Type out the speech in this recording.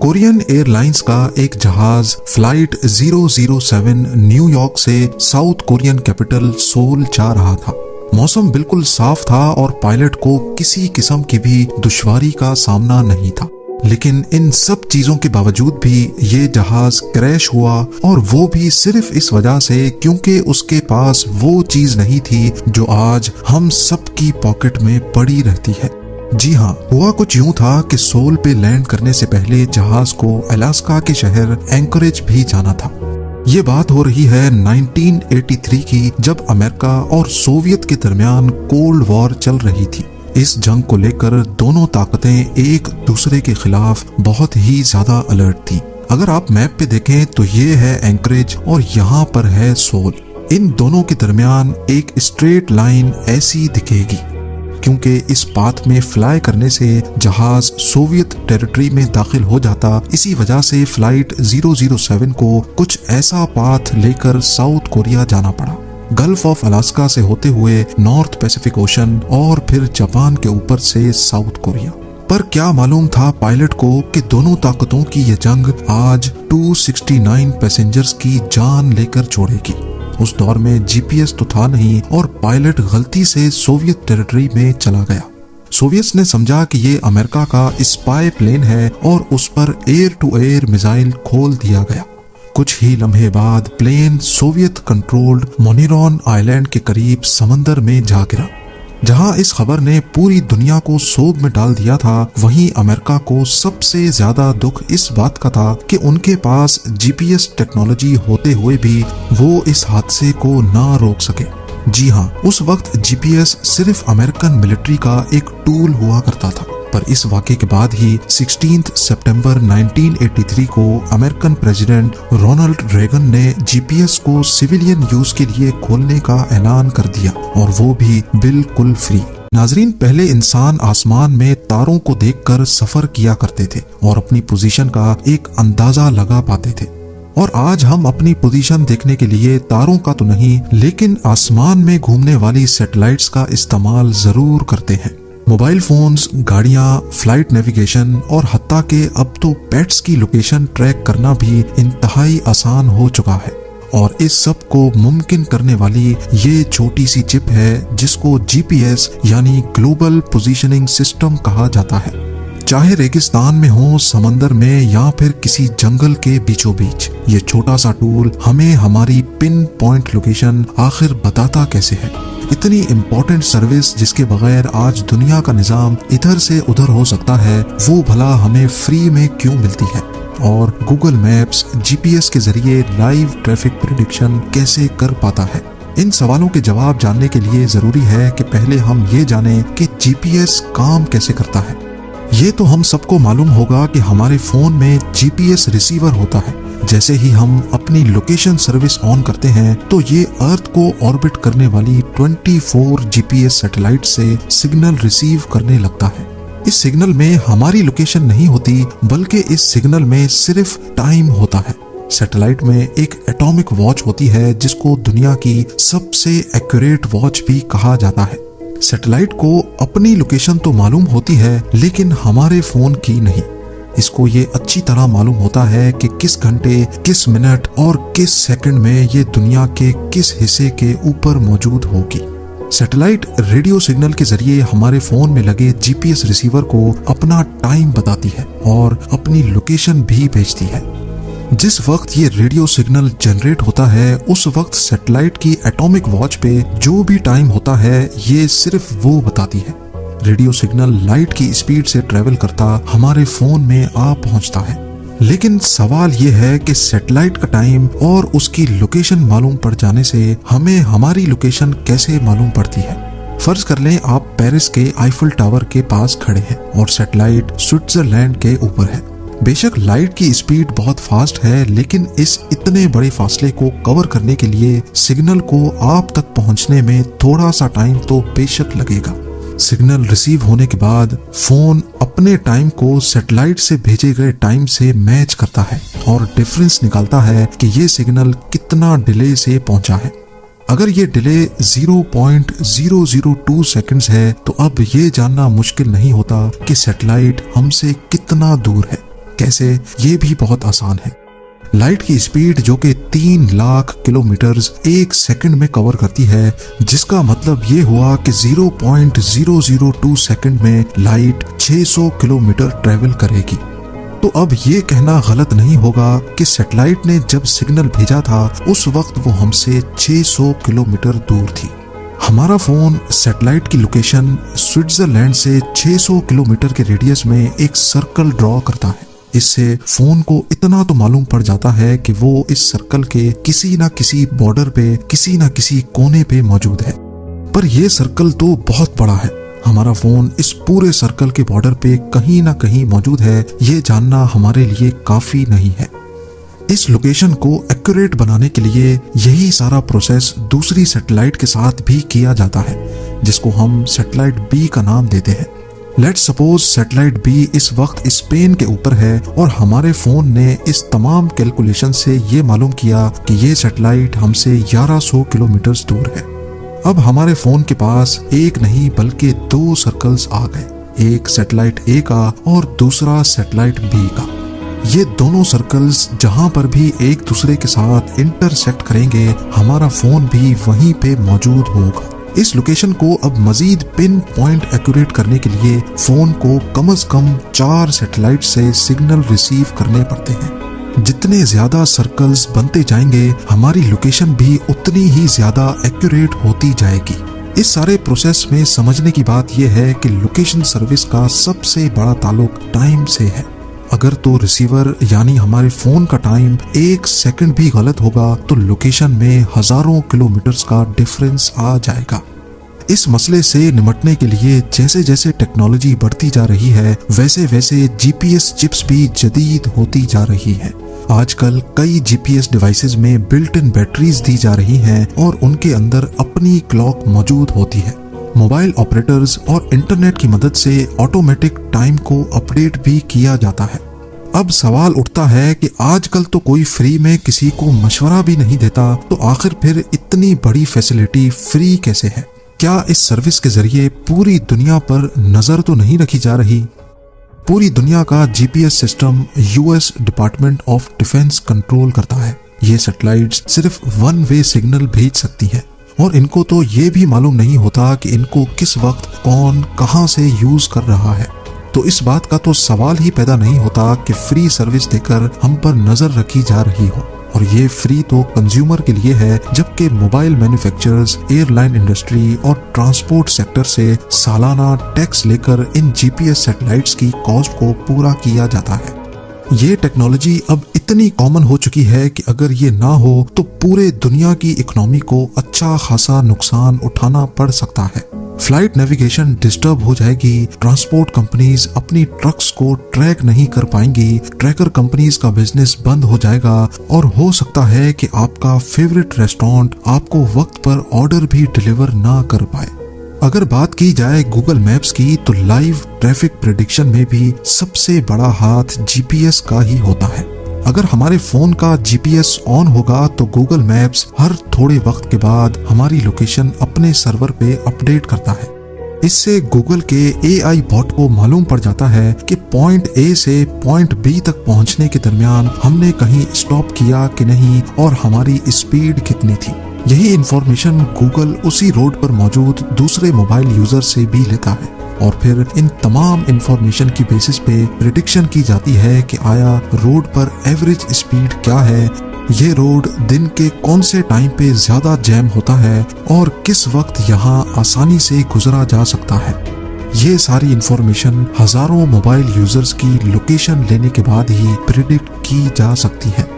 Korean airlines का एक जहाज फ्लाइट 007 न्यूयॉर्क से साउथ कोरियन कैपिटल सोल जा रहा था। मौसम बिल्कुल साफ था और पायलट को किसी किस्म की भी दुश्वारी का सामना नहीं था। लेकिन इन सब चीजों के बावजूद भी ये जहाज क्रैश हुआ, और वो भी सिर्फ इस वजह से क्योंकि उसके पास वो चीज नहीं थी जो आज हम सबकी पॉकेट में पड़ी रहती है। जी हाँ, हुआ कुछ यूं था कि सोल पे लैंड करने से पहले जहाज को अलास्का के शहर एंकरेज भी जाना था। ये बात हो रही है 1983 की, जब अमेरिका और सोवियत के दरमियान कोल्ड वॉर चल रही थी। इस जंग को लेकर दोनों ताकतें एक दूसरे के खिलाफ बहुत ही ज्यादा अलर्ट थी। अगर आप मैप पे देखें तो ये है एंकरेज और यहाँ पर है सोल। इन दोनों के दरमियान एक स्ट्रेट लाइन ऐसी दिखेगी, क्योंकि इस पाथ में फ्लाई करने से जहाज सोवियत टेरिटरी में दाखिल हो जाता। इसी वजह से फ्लाइट 007 को कुछ ऐसा पाथ लेकर साउथ कोरिया जाना पड़ा, गल्फ ऑफ अलास्का से होते हुए नॉर्थ पैसिफिक ओशन और फिर जापान के ऊपर से साउथ कोरिया। पर क्या मालूम था पायलट को कि दोनों ताकतों की यह जंग आज 269 पैसेंजर्स की जान लेकर छोड़ेगी। उस दौर में जीपीएस तो था नहीं और पायलट गलती से सोवियत टेरिटरी में चला गया। सोवियत्स ने समझा कि ये अमेरिका का स्पाई प्लेन है और उस पर एयर टू एयर मिसाइल खोल दिया गया। कुछ ही लम्हे बाद प्लेन सोवियत कंट्रोल्ड मोनिरॉन आइलैंड के करीब समंदर में जा गिरा। जहां इस खबर ने पूरी दुनिया को सोग में डाल दिया था, वहीं अमेरिका को सबसे ज्यादा दुख इस बात का था कि उनके पास जीपीएस टेक्नोलॉजी होते हुए भी वो इस हादसे को ना रोक सके। जी हाँ, उस वक्त जीपीएस सिर्फ अमेरिकन मिलिट्री का एक टूल हुआ करता था। पर इस वाक़े के बाद ही 16 सितंबर 1983 को अमेरिकन प्रेसिडेंट रोनाल्ड रेगन ने जीपीएस को सिविलियन यूज के लिए खोलने का ऐलान कर दिया, और वो भी बिल्कुल फ्री। नाजरीन, पहले इंसान आसमान में तारों को देखकर सफर किया करते थे और अपनी पोजीशन का एक अंदाजा लगा पाते थे, और आज हम अपनी पोजीशन देखने के लिए तारों का तो नहीं लेकिन आसमान में घूमने वाली सैटेलाइट्स का इस्तेमाल जरूर करते हैं। मोबाइल फोन्स, गाड़ियां, फ्लाइट नेविगेशन और हत्ता के अब तो पेट्स की लोकेशन ट्रैक करना भी इंतहाई आसान हो चुका है। और इस सब को मुमकिन करने वाली ये छोटी सी चिप है जिसको जीपीएस यानी ग्लोबल पोजीशनिंग सिस्टम कहा जाता है। चाहे रेगिस्तान में हो, समंदर में या फिर किसी जंगल के बीचों बीच, ये छोटा सा टूल हमें हमारी पिन पॉइंट लोकेशन आखिर बताता कैसे है। इतनी इम्पोर्टेंट सर्विस जिसके बगैर आज दुनिया का निजाम इधर से उधर हो सकता है, वो भला हमें फ्री में क्यों मिलती है। और गूगल मैप्स जीपीएस के जरिए लाइव ट्रैफिक प्रेडिक्शन कैसे कर पाता है। इन सवालों के जवाब जानने के लिए जरूरी है कि पहले हम ये जानें कि जीपीएस काम कैसे करता है। ये तो हम सबको मालूम होगा कि हमारे फोन में जीपीएस रिसीवर होता है। जैसे ही हम अपनी लोकेशन सर्विस ऑन करते हैं तो ये अर्थ को ऑर्बिट करने वाली 24 जीपीएस सैटेलाइट से सिग्नल रिसीव करने लगता है। इस सिग्नल में हमारी लोकेशन नहीं होती, बल्कि इस सिग्नल में सिर्फ टाइम होता है। सैटेलाइट में एक एटॉमिक वॉच होती है जिसको दुनिया की सबसे एक्यूरेट वॉच भी कहा जाता है। सैटेलाइट को अपनी लोकेशन तो मालूम होती है लेकिन हमारे फोन की नहीं। इसको ये अच्छी तरह मालूम होता है कि किस घंटे, किस मिनट और किस सेकंड में ये दुनिया के किस हिस्से के ऊपर मौजूद होगी। सैटेलाइट रेडियो सिग्नल के जरिए हमारे फोन में लगे जीपीएस रिसीवर को अपना टाइम बताती है और अपनी लोकेशन भी भेजती है। जिस वक्त ये रेडियो सिग्नल जनरेट होता है, उस वक्त सैटेलाइट की एटॉमिक वॉच पे जो भी टाइम होता है ये सिर्फ वो बताती है। रेडियो सिग्नल लाइट की स्पीड से ट्रेवल करता हमारे फोन में आ पहुंचता है। लेकिन सवाल ये है कि सैटेलाइट का टाइम और उसकी लोकेशन मालूम पड़ जाने से हमें हमारी लोकेशन कैसे मालूम पड़ती है। फर्ज कर लें आप पेरिस के आईफल टावर के पास खड़े हैं और सैटेलाइट स्विट्जरलैंड के ऊपर है। बेशक लाइट की स्पीड बहुत फास्ट है, लेकिन इस इतने बड़े फासले को कवर करने के लिए सिग्नल को आप तक पहुंचने में थोड़ा सा टाइम तो बेशक लगेगा। सिग्नल रिसीव होने के बाद फोन अपने टाइम को सैटेलाइट से भेजे गए टाइम से मैच करता है और डिफरेंस निकालता है कि ये सिग्नल कितना डिले से पहुंचा है। अगर ये डिले 0.002 सेकंड्स है तो अब ये जानना मुश्किल नहीं होता कि सैटेलाइट हमसे कितना दूर है। कैसे, ये भी बहुत आसान है। लाइट की स्पीड जो कि 3 लाख किलोमीटर एक सेकंड में कवर करती है, जिसका मतलब ये हुआ कि 0.002 सेकंड में लाइट 600 किलोमीटर ट्रेवल करेगी। तो अब ये कहना गलत नहीं होगा कि सैटेलाइट ने जब सिग्नल भेजा था उस वक्त वो हमसे 600 किलोमीटर दूर थी। हमारा फोन सैटेलाइट की लोकेशन स्विट्जरलैंड से 600 किलोमीटर के रेडियस में एक सर्कल ड्रॉ करता है। इससे फोन को इतना तो मालूम पड़ जाता है कि वो इस सर्कल के किसी ना किसी बॉर्डर पे, किसी ना किसी कोने पे मौजूद है। पर यह सर्कल तो बहुत बड़ा है। हमारा फोन इस पूरे सर्कल के बॉर्डर पे कहीं ना कहीं मौजूद है, ये जानना हमारे लिए काफी नहीं है। इस लोकेशन को एक्यूरेट बनाने के लिए यही सारा प्रोसेस दूसरी सैटेलाइट के साथ भी किया जाता है, जिसको हम सैटेलाइट बी का नाम देते हैं। लेट्स सपोज सैटेलाइट बी इस वक्त स्पेन के ऊपर है और हमारे फोन ने इस तमाम कैलकुलेशन से ये मालूम किया कि ये सैटेलाइट हमसे 1100 किलोमीटर दूर है। अब हमारे फोन के पास एक नहीं बल्कि 2 सर्कल्स आ गए, एक सैटेलाइट ए का और दूसरा सैटेलाइट बी का। ये दोनों सर्कल्स जहां पर भी एक दूसरे के साथ इंटरसेक्ट करेंगे, हमारा फोन भी वहीं पे मौजूद होगा। इस लोकेशन को अब मजीद पिन पॉइंट एक्यूरेट करने के लिए फोन को कम से कम 4 सैटेलाइट से सिग्नल रिसीव करने पड़ते हैं। जितने ज्यादा सर्कल्स बनते जाएंगे, हमारी लोकेशन भी उतनी ही ज्यादा एक्यूरेट होती जाएगी। इस सारे प्रोसेस में समझने की बात यह है कि लोकेशन सर्विस का सबसे बड़ा ताल्लुक टाइम से है। अगर तो रिसीवर यानी हमारे फोन का टाइम 1 सेकंड भी गलत होगा तो लोकेशन में हजारों किलोमीटर्स का डिफरेंस आ जाएगा। इस मसले से निपटने के लिए जैसे जैसे टेक्नोलॉजी बढ़ती जा रही है, वैसे वैसे जीपीएस चिप्स भी जदीद होती जा रही है। आजकल कई जीपीएस डिवाइसेस में बिल्ट इन बैटरीज दी जा रही हैं और उनके अंदर अपनी क्लॉक मौजूद होती है। मोबाइल ऑपरेटर्स और इंटरनेट की मदद से ऑटोमेटिक टाइम को अपडेट भी किया जाता है। अब सवाल उठता है कि आजकल तो कोई फ्री में किसी को मशवरा भी नहीं देता, तो आखिर फिर इतनी बड़ी फैसिलिटी फ्री कैसे है? क्या इस सर्विस के जरिए पूरी दुनिया पर नजर तो नहीं रखी जा रही? पूरी दुनिया का GPS system US department of defence control करता है। ये सैटेलाइट्स सिर्फ 1 वे सिग्नल भेज सकती हैं और इनको तो ये भी मालूम नहीं होता कि इनको किस वक्त कौन कहां से यूज कर रहा है। तो इस बात का तो सवाल ही पैदा नहीं होता कि फ्री सर्विस देकर हम पर नजर रखी जा रही हो। और ये फ्री तो कंज्यूमर के लिए है, जबकि मोबाइल मैन्युफैक्चरर्स, एयरलाइन इंडस्ट्री और ट्रांसपोर्ट सेक्टर से सालाना टैक्स लेकर इन जीपीएस सैटेलाइट्स की कॉस्ट को पूरा किया जाता है। ये टेक्नोलॉजी अब इतनी कॉमन हो चुकी है कि अगर ये ना हो तो पूरे दुनिया की इकोनॉमी को अच्छा खासा नुकसान उठाना पड़ सकता है। फ्लाइट नेविगेशन डिस्टर्ब हो जाएगी, ट्रांसपोर्ट कंपनीज अपनी ट्रक्स को ट्रैक नहीं कर पाएंगी, ट्रैकर कंपनीज का बिजनेस बंद हो जाएगा और हो सकता है कि आपका फेवरेट रेस्टोरेंट आपको वक्त पर ऑर्डर भी डिलीवर ना कर पाए। अगर बात की जाए गूगल मैप्स की, तो लाइव ट्रैफिक प्रेडिक्शन में भी सबसे बड़ा हाथ जीपीएस का ही होता है। अगर हमारे फोन का जीपीएस ऑन होगा तो गूगल मैप्स हर थोड़े वक्त के बाद हमारी लोकेशन अपने सर्वर पे अपडेट करता है। इससे गूगल के एआई बॉट को मालूम पड़ जाता है कि पॉइंट ए से पॉइंट बी तक पहुंचने के दरमियान हमने कहीं स्टॉप किया कि नहीं और हमारी स्पीड कितनी थी। यही इंफॉर्मेशन गूगल उसी रोड पर मौजूद दूसरे मोबाइल यूजर से भी लेता है और फिर इन तमाम इंफॉर्मेशन की बेसिस पे प्रिडिक्शन की जाती है कि आया रोड पर एवरेज स्पीड क्या है, ये रोड दिन के कौन से टाइम पे ज्यादा जैम होता है और किस वक्त यहाँ आसानी से गुजरा जा सकता है। ये सारी इंफॉर्मेशन हजारों मोबाइल यूजर्स की लोकेशन लेने के बाद ही प्रिडिक्ट की जा सकती है।